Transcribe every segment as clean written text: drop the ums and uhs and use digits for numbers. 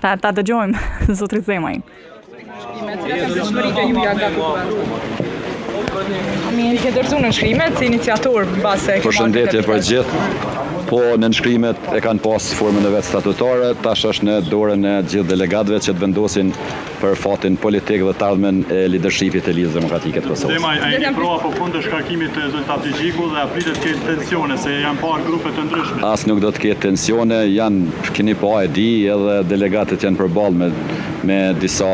Ta dëgjojmë zotrit Zemaj. Mirë, ke dorëzuar në shkrimet si iniciator mbase. Përshëndetje për gjithë. Po në nënshkrimet e kanë pas formën e vetë statutare, tash është në dorën e gjithë delegatëve që të vendosin për fatin politik dhe të ardhmen e lidershipit të Lidhjes Demokratike të Kosovës. Zemaj, a jeni pro apo kundër shkarkimit të zyrtar Gjigjiku dhe a pritet të ketë tensione se janë parë grupe të ndryshme? As nuk do të ketë tensione, keni pa e di edhe delegatët janë përballë me disa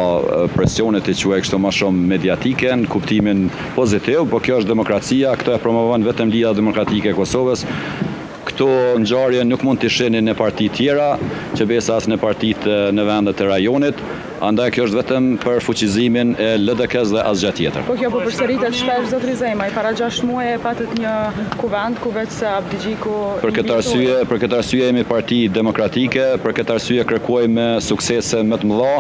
presione të quaj kështu më shumë mediatike në kuptimin pozitiv, po kjo është demokracia, këto e promovon vetëm Lidhja Demokratike e Kosovës. Këto ngjarje nuk mund të shenin në parti tjera, që besa as në partitë në vendet e rajonit, andaj kjo është vetëm për fuqizimin e LDK-s dhe asgjë tjetër. Po kjo po përsëritet shpesh zotri Zemaj, para 6 muaj e patët një kuvend ku veç se Abdi Gjiku. Për këtë arsye jemi parti demokratike, për këtë arsye kërkojmë suksese më të mëdha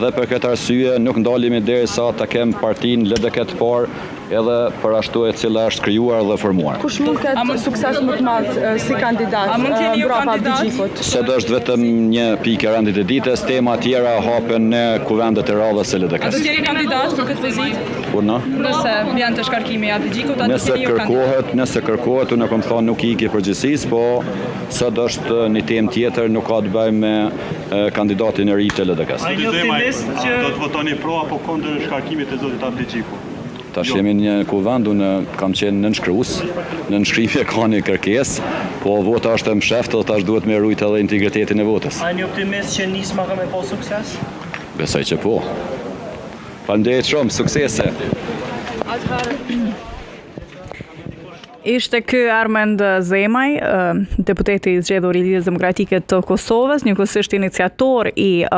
dhe për këtë arsye nuk ndalemi derisa ta kem partinë LDK të parë edhe për ashtu e cila është krijuar dhe formuar. Kush mund të ketë sukses më të madh si kandidat brapa Abdi Gjikut? Sot është vetëm një pikë e rendit të ditës, tema tjera hapen në kuvendet e radhës së LDK-s. A do të jeni kandidat për këtë pozitë? Po në? Nëse vjen të shkarkimi i Abdi Gjikut, a do të jeni kandidat? Nëse kërkohet, unë kam thënë nuk i iki përgjithësisë, po sot është një temë tjetër, nuk ka të bëjë me kandidatin e ri të LDK-s. A jeni optimist që do të votoni pro apo kundër shkarkimit të zotit Abdi Gjiku? Tash jemi një kuvend, unë kam qenë nënshkrues, në nënshkrimje ka një kërkesë, po vota është e msheftë dhe tash duhet me ruajt edhe integritetin e votës. A jeni optimist që nisma ka me pas sukses? Besoj që po. Faleminderit shumë, suksese. Ishte ky Armend Zemaj, deputeti i zgjedhur i Lidhjes Demokratike të Kosovës, njëkohësisht iniciator i